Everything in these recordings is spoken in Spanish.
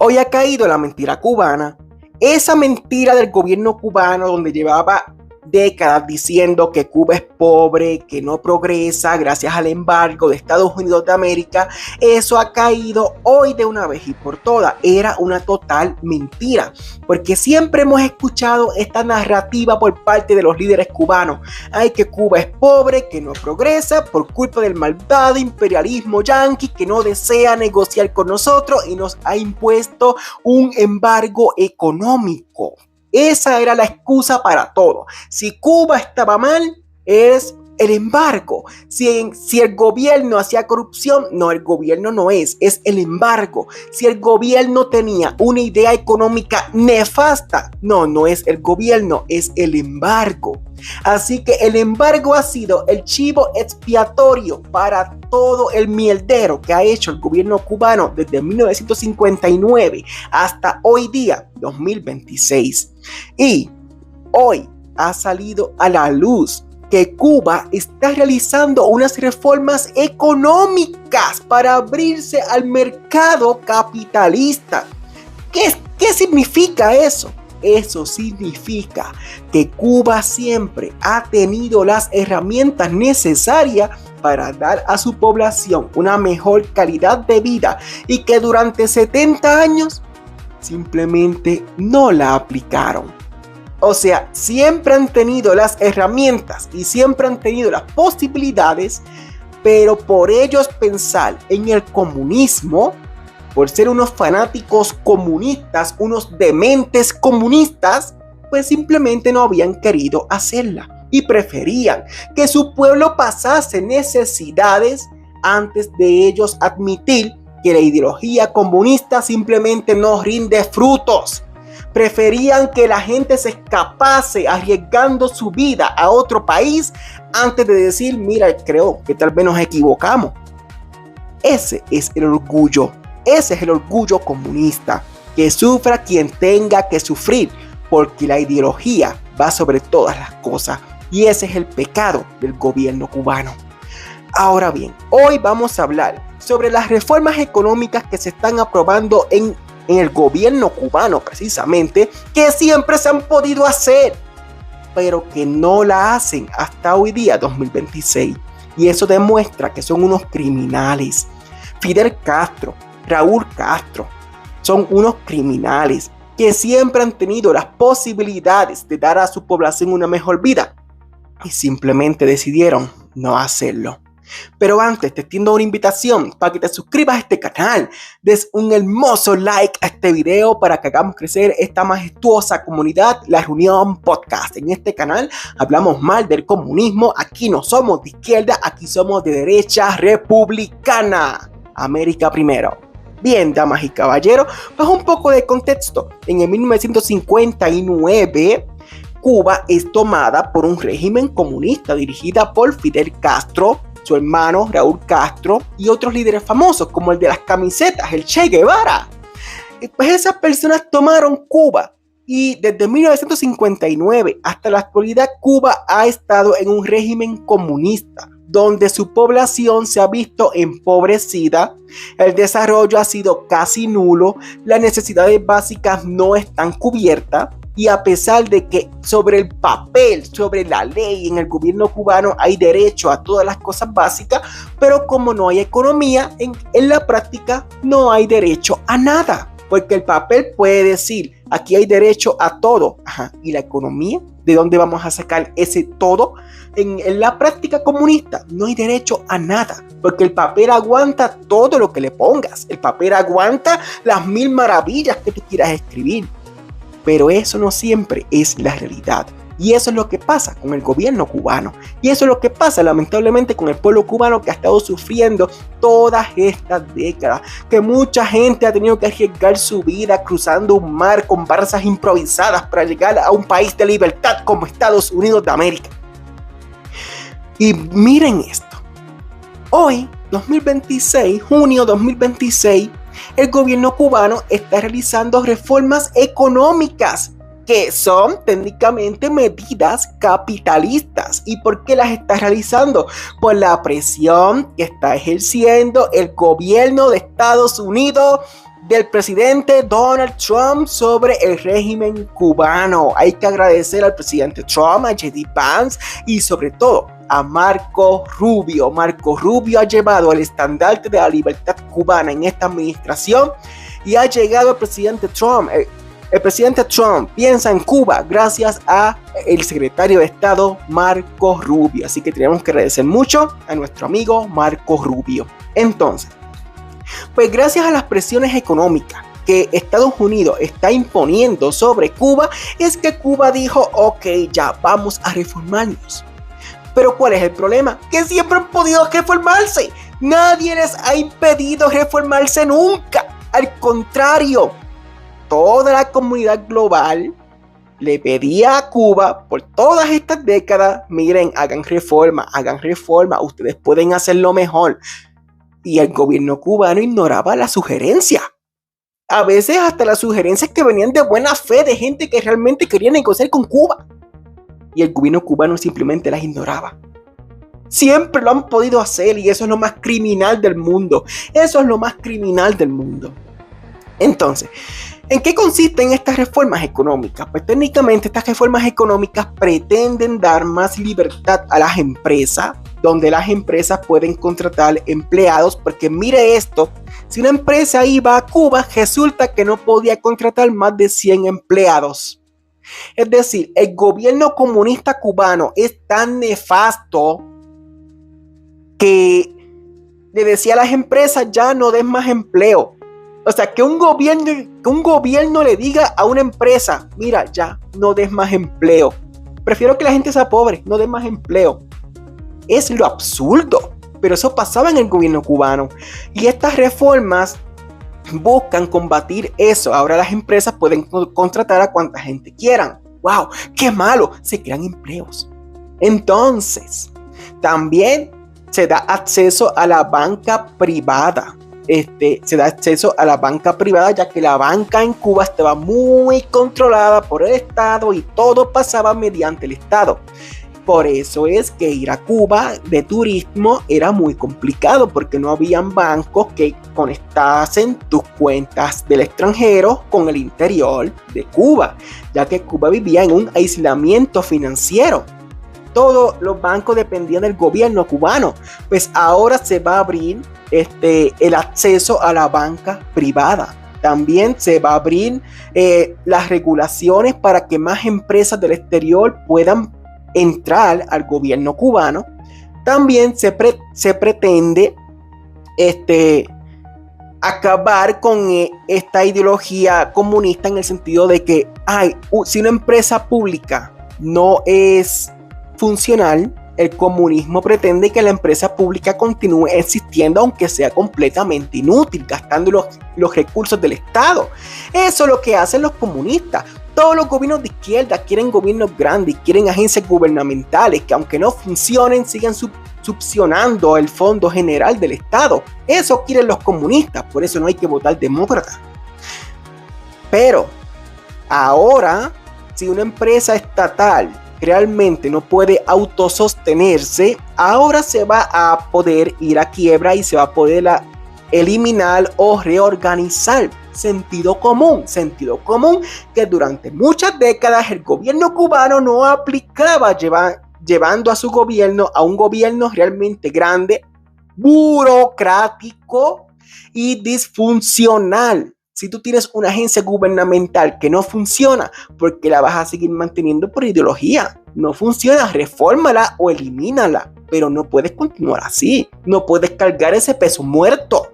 Hoy ha caído la mentira cubana. Esa mentira del gobierno cubano donde llevaba décadas diciendo que Cuba es pobre, que no progresa gracias al embargo de Estados Unidos de América, eso ha caído hoy de una vez y por todas. Era una total mentira, porque siempre hemos escuchado esta narrativa por parte de los líderes cubanos. Ay, que Cuba es pobre, que no progresa por culpa del malvado imperialismo yanqui que no desea negociar con nosotros y nos ha impuesto un embargo económico. Esa era la excusa para todo. Si Cuba estaba mal, es el embargo. Si el gobierno hacía corrupción, no, el gobierno no es el embargo. Si el gobierno tenía una idea económica nefasta, no es el gobierno, es el embargo. Así que el embargo ha sido el chivo expiatorio para todo el mierdero que ha hecho el gobierno cubano desde 1959 hasta hoy día, 2026. Y hoy ha salido a la luz que Cuba está realizando unas reformas económicas para abrirse al mercado capitalista. ¿Qué significa eso? Eso significa que Cuba siempre ha tenido las herramientas necesarias para dar a su población una mejor calidad de vida y que durante 70 años simplemente no la aplicaron. O sea, siempre han tenido las herramientas y siempre han tenido las posibilidades, pero por ellos pensar en el comunismo, por ser unos fanáticos comunistas, unos dementes comunistas, pues simplemente no habían querido hacerla y preferían que su pueblo pasase necesidades antes de ellos admitir que la ideología comunista simplemente no rinde frutos. Preferían que la gente se escapase arriesgando su vida a otro país antes de decir, mira, creo que tal vez nos equivocamos. Ese es el orgullo. Ese es el orgullo comunista, que sufra quien tenga que sufrir, porque la ideología va sobre todas las cosas y ese es el pecado del gobierno cubano. Ahora bien, hoy vamos a hablar sobre las reformas económicas que se están aprobando en el gobierno cubano precisamente, que siempre se han podido hacer, pero que no la hacen hasta hoy día, 2026. Y eso demuestra que son unos criminales. Fidel Castro, Raúl Castro, son unos criminales que siempre han tenido las posibilidades de dar a su población una mejor vida y simplemente decidieron no hacerlo. Pero antes te extiendo una invitación para que te suscribas a este canal, des un hermoso like a este video para que hagamos crecer esta majestuosa comunidad, La Reunión Podcast. En este canal hablamos mal del comunismo, aquí no somos de izquierda, aquí somos de derecha republicana. América primero. Bien, damas y caballeros, pues un poco de contexto. En el 1959, Cuba es tomada por un régimen comunista dirigida por Fidel Castro, su hermano Raúl Castro y otros líderes famosos como el de las camisetas, el Che Guevara. Pues esas personas tomaron Cuba y desde 1959 hasta la actualidad Cuba ha estado en un régimen comunista donde su población se ha visto empobrecida, el desarrollo ha sido casi nulo, las necesidades básicas no están cubiertas. Y a pesar de que sobre el papel, sobre la ley en el gobierno cubano hay derecho a todas las cosas básicas, pero como no hay economía, en la práctica no hay derecho a nada. Porque el papel puede decir, aquí hay derecho a todo. Ajá. ¿Y la economía? ¿De dónde vamos a sacar ese todo? En la práctica comunista no hay derecho a nada. Porque el papel aguanta todo lo que le pongas. El papel aguanta las 1000 maravillas que tú quieras escribir. Pero eso no siempre es la realidad. Y eso es lo que pasa con el gobierno cubano. Y eso es lo que pasa lamentablemente con el pueblo cubano que ha estado sufriendo todas estas décadas. Que mucha gente ha tenido que arriesgar su vida cruzando un mar con balsas improvisadas para llegar a un país de libertad como Estados Unidos de América. Y miren esto. Hoy, 2026, junio 2026, el gobierno cubano está realizando reformas económicas que son técnicamente medidas capitalistas. ¿Y por qué las está realizando? Por la presión que está ejerciendo el gobierno de Estados Unidos del presidente Donald Trump sobre el régimen cubano. Hay que agradecer al presidente Trump, a J.D. Vance y sobre todo a Marco Rubio. Marco Rubio ha llevado el estandarte de la libertad cubana en esta administración y ha llegado el presidente Trump. El presidente Trump piensa en Cuba gracias a el secretario de Estado Marco Rubio. Así que tenemos que agradecer mucho a nuestro amigo Marco Rubio. Entonces, pues gracias a las presiones económicas que Estados Unidos está imponiendo sobre Cuba, es que Cuba dijo, ok, ya vamos a reformarnos. Pero ¿cuál es el problema? Que siempre han podido reformarse. Nadie les ha impedido reformarse nunca. Al contrario, toda la comunidad global le pedía a Cuba por todas estas décadas, miren, hagan reforma, ustedes pueden hacerlo mejor. Y el gobierno cubano ignoraba la sugerencia. A veces hasta las sugerencias que venían de buena fe de gente que realmente quería negociar con Cuba. Y el gobierno cubano simplemente las ignoraba. Siempre lo han podido hacer y eso es lo más criminal del mundo. Eso es lo más criminal del mundo. Entonces, ¿en qué consisten estas reformas económicas? Pues técnicamente estas reformas económicas pretenden dar más libertad a las empresas, donde las empresas pueden contratar empleados, porque mire esto, si una empresa iba a Cuba, resulta que no podía contratar más de 100 empleados. Es decir, el gobierno comunista cubano es tan nefasto que le decía a las empresas, ya no den más empleo. O sea, que un gobierno le diga a una empresa, mira, ya no des más empleo. Prefiero que la gente sea pobre, no des más empleo. Es lo absurdo, pero eso pasaba en el gobierno cubano. Y estas reformas buscan combatir eso. Ahora las empresas pueden contratar a cuanta gente quieran. ¡Wow! ¡Qué malo! Se crean empleos. Entonces, también se da acceso a la banca privada. Se da acceso a la banca privada, ya que la banca en Cuba estaba muy controlada por el Estado y todo pasaba mediante el Estado. Por eso es que ir a Cuba de turismo era muy complicado, porque no habían bancos que conectasen tus cuentas del extranjero con el interior de Cuba, ya que Cuba vivía en un aislamiento financiero. Todos los bancos dependían del gobierno cubano. Pues ahora se va a abrir el acceso a la banca privada. También se va a abrir las regulaciones para que más empresas del exterior puedan entrar al gobierno cubano. También se pretende acabar con esta ideología comunista, en el sentido de que si una empresa pública no es funcional, el comunismo pretende que la empresa pública continúe existiendo, aunque sea completamente inútil, gastando los recursos del Estado. Eso es lo que hacen los comunistas. Todos los gobiernos de izquierda quieren gobiernos grandes, quieren agencias gubernamentales que, aunque no funcionen, sigan succionando el fondo general del Estado. Eso quieren los comunistas, por eso no hay que votar demócrata. Pero ahora, si una empresa estatal realmente no puede autosostenerse, ahora se va a poder ir a quiebra y se va a poder eliminar o reorganizar. Sentido común que durante muchas décadas el gobierno cubano no aplicaba, llevando a su gobierno a un gobierno realmente grande, burocrático y disfuncional. Si tú tienes una agencia gubernamental que no funciona, ¿por qué la vas a seguir manteniendo por ideología? No funciona, refórmala o elimínala, pero no puedes continuar así. No puedes cargar ese peso muerto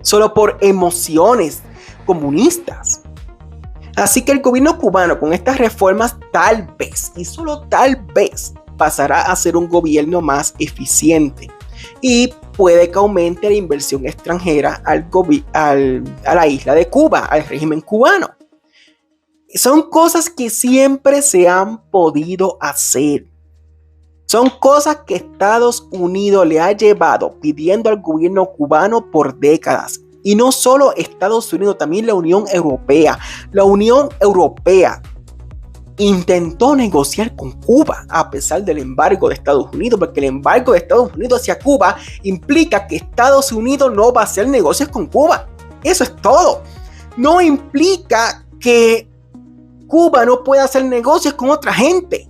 solo por emociones comunistas. Así que el gobierno cubano, con estas reformas, tal vez, y solo tal vez, pasará a ser un gobierno más eficiente y puede que aumente la inversión extranjera a la isla de Cuba, al régimen cubano. Son cosas que siempre se han podido hacer. Son cosas que Estados Unidos le ha llevado pidiendo al gobierno cubano por décadas. Y no solo Estados Unidos, también la Unión Europea. La Unión Europea intentó negociar con Cuba a pesar del embargo de Estados Unidos, porque el embargo de Estados Unidos hacia Cuba implica que Estados Unidos no va a hacer negocios con Cuba. Eso es todo. No implica que Cuba no pueda hacer negocios con otra gente.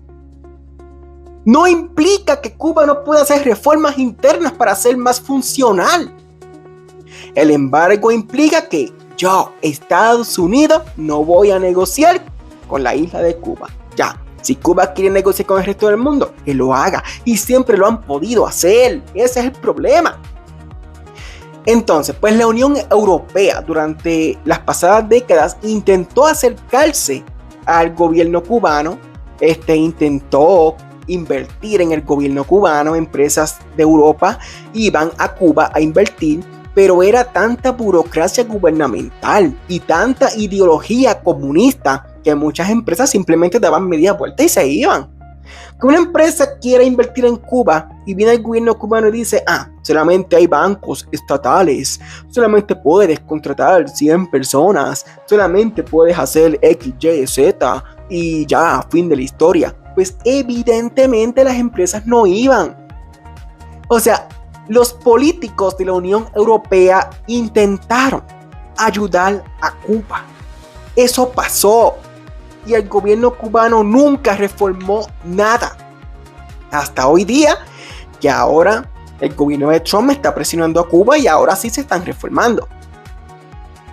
No implica que Cuba no pueda hacer reformas internas para ser más funcional. El embargo implica que yo, Estados Unidos, no voy a negociar con la isla de Cuba. Ya, si Cuba quiere negociar con el resto del mundo, que lo haga. Y siempre lo han podido hacer. Ese es el problema. Entonces, pues la Unión Europea durante las pasadas décadas intentó acercarse al gobierno cubano. Intentó invertir en el gobierno cubano. Empresas de Europa iban a Cuba a invertir, pero era tanta burocracia gubernamental y tanta ideología comunista que muchas empresas simplemente daban media vuelta y se iban. Que una empresa quiera invertir en Cuba y viene el gobierno cubano y dice, solamente hay bancos estatales, solamente puedes contratar 100 personas, solamente puedes hacer X, Y, Z y ya, fin de la historia. Pues evidentemente las empresas no iban. O sea, los políticos de la Unión Europea intentaron ayudar a Cuba. Eso pasó. Y el gobierno cubano nunca reformó nada. Hasta hoy día, que ahora el gobierno de Trump está presionando a Cuba y ahora sí se están reformando.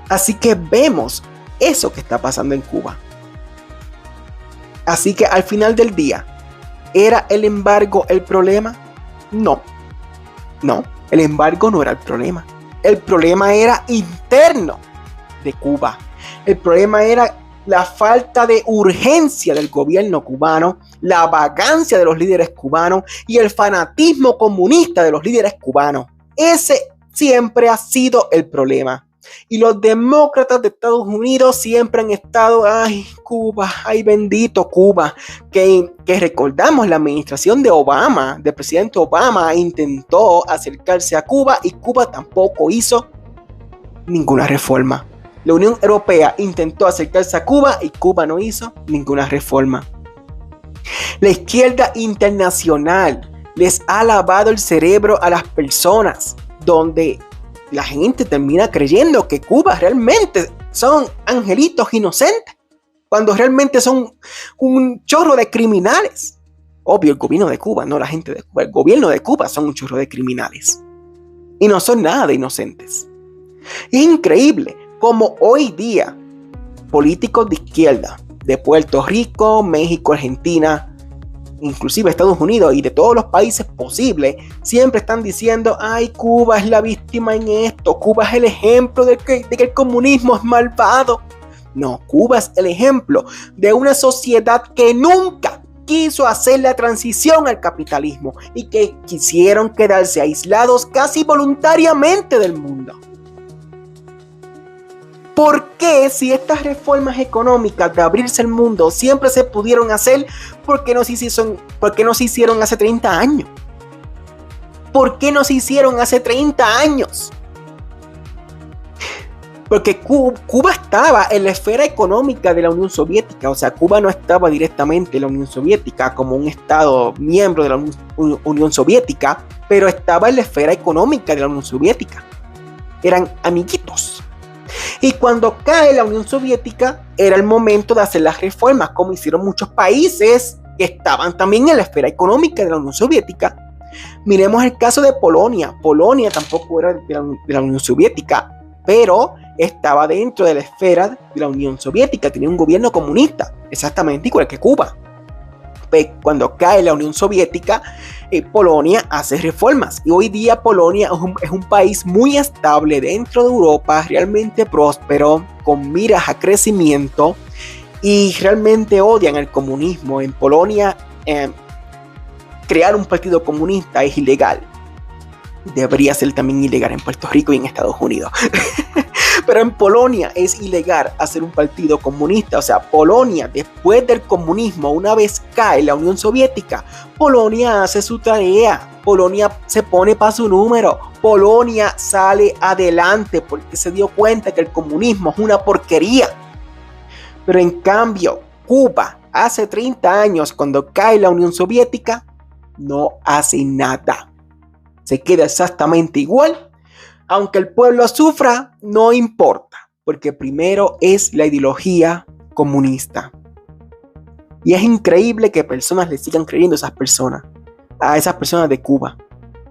Así que vemos eso que está pasando en Cuba. Así que al final del día, ¿era el embargo el problema? No, el embargo no era el problema. El problema era interno de Cuba. El problema era la falta de urgencia del gobierno cubano, la vagancia de los líderes cubanos y el fanatismo comunista de los líderes cubanos. Ese siempre ha sido el problema. Y los demócratas de Estados Unidos siempre han estado, Cuba, bendito Cuba, que recordamos la administración de Obama, del presidente Obama, intentó acercarse a Cuba y Cuba tampoco hizo ninguna reforma. La Unión Europea intentó acercarse a Cuba y Cuba no hizo ninguna reforma. La izquierda internacional les ha lavado el cerebro a las personas, donde la gente termina creyendo que Cuba realmente son angelitos inocentes, cuando realmente son un chorro de criminales. Obvio, el gobierno de Cuba, no la gente de Cuba. El gobierno de Cuba son un chorro de criminales. Y no son nada de inocentes. Es increíble como hoy día políticos de izquierda de Puerto Rico, México, Argentina, inclusive Estados Unidos y de todos los países posibles, siempre están diciendo, Cuba es la víctima en esto, Cuba es el ejemplo de que el comunismo es malvado. No, Cuba es el ejemplo de una sociedad que nunca quiso hacer la transición al capitalismo y que quisieron quedarse aislados casi voluntariamente del mundo. ¿Por qué, si estas reformas económicas de abrirse al mundo siempre se pudieron hacer, por qué no se hicieron hace 30 años? ¿Por qué no se hicieron hace 30 años? Porque Cuba estaba en la esfera económica de la Unión Soviética. O sea, Cuba no estaba directamente en la Unión Soviética como un estado miembro de la Unión Soviética, pero estaba en la esfera económica de la Unión Soviética. Eran amiguitos. Y cuando cae la Unión Soviética, era el momento de hacer las reformas, como hicieron muchos países que estaban también en la esfera económica de la Unión Soviética. Miremos el caso de Polonia. Polonia tampoco era de la Unión Soviética, pero estaba dentro de la esfera de la Unión Soviética. Tenía un gobierno comunista, exactamente igual que Cuba. Cuando cae la Unión Soviética, Polonia hace reformas. Y hoy día Polonia es un país muy estable dentro de Europa, realmente próspero, con miras a crecimiento. Y realmente odian el comunismo. En Polonia, crear un partido comunista es ilegal. Debería ser también ilegal en Puerto Rico y en Estados Unidos. Pero en Polonia es ilegal hacer un partido comunista. O sea, Polonia, después del comunismo, una vez cae la Unión Soviética, Polonia hace su tarea. Polonia se pone para su número. Polonia sale adelante porque se dio cuenta que el comunismo es una porquería. Pero en cambio, Cuba, hace 30 años, cuando cae la Unión Soviética, no hace nada. Se queda exactamente igual Aunque el pueblo sufra, no importa, porque primero es la ideología comunista. Y es increíble que personas le sigan creyendo a esas personas de Cuba.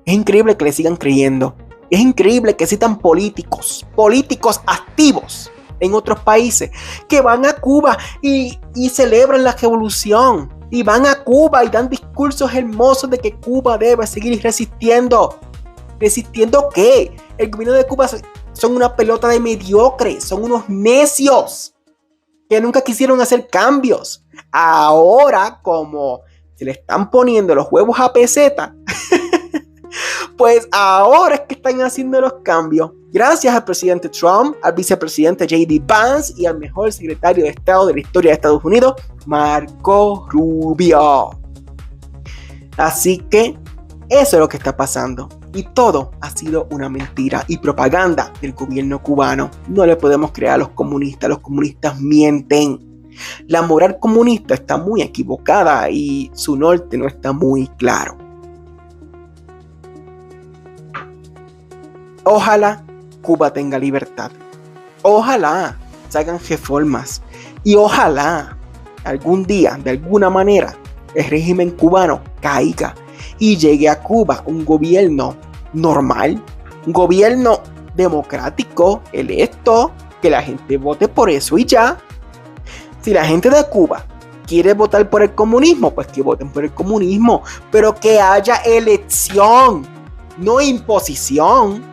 Es increíble que le sigan creyendo. Es increíble que existan políticos activos en otros países que van a Cuba y celebran la revolución. Y van a Cuba y dan discursos hermosos de que Cuba debe seguir resistiendo. ¿Resistiendo qué? El gobierno de Cuba son una pelota de mediocres, son unos necios que nunca quisieron hacer cambios. Ahora, como se le están poniendo los huevos a peseta, pues ahora es que están haciendo los cambios. Gracias al presidente Trump, al vicepresidente J.D. Vance y al mejor secretario de Estado de la historia de Estados Unidos, Marco Rubio. Así que eso es lo que está pasando. Y todo ha sido una mentira y propaganda del gobierno cubano. No le podemos creer a los comunistas mienten. La moral comunista está muy equivocada y su norte no está muy claro. Ojalá Cuba tenga libertad. Ojalá se hagan reformas. Y ojalá algún día, de alguna manera, el régimen cubano caiga y llegue a Cuba un gobierno normal, un gobierno democrático, electo, que la gente vote por eso y ya. Si la gente de Cuba quiere votar por el comunismo, pues que voten por el comunismo, pero que haya elección, no imposición.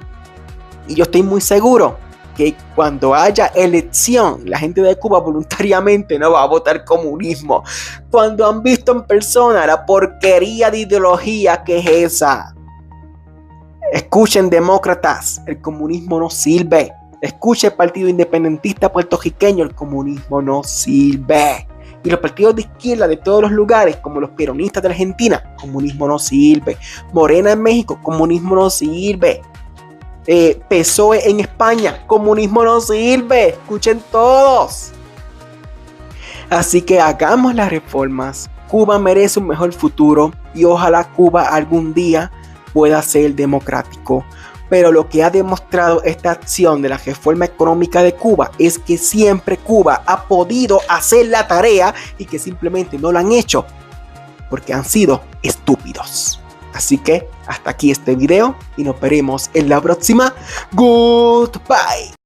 Y yo estoy muy seguro que cuando haya elección, la gente de Cuba voluntariamente no va a votar comunismo. Cuando han visto en persona la porquería de ideología que es esa. Escuchen, demócratas, el comunismo no sirve. Escuchen, Partido Independentista Puertorriqueño, el comunismo no sirve. Y los partidos de izquierda de todos los lugares, como los peronistas de Argentina, comunismo no sirve. Morena en México, comunismo no sirve. PSOE en España, comunismo no sirve. Escuchen todos. Así que hagamos las reformas. Cuba merece un mejor futuro y ojalá Cuba algún día pueda ser democrático. Pero lo que ha demostrado esta acción de la reforma económica de Cuba es que siempre Cuba ha podido hacer la tarea y que simplemente no lo han hecho porque han sido estúpidos. Así que hasta aquí este video y nos veremos en la próxima. Goodbye.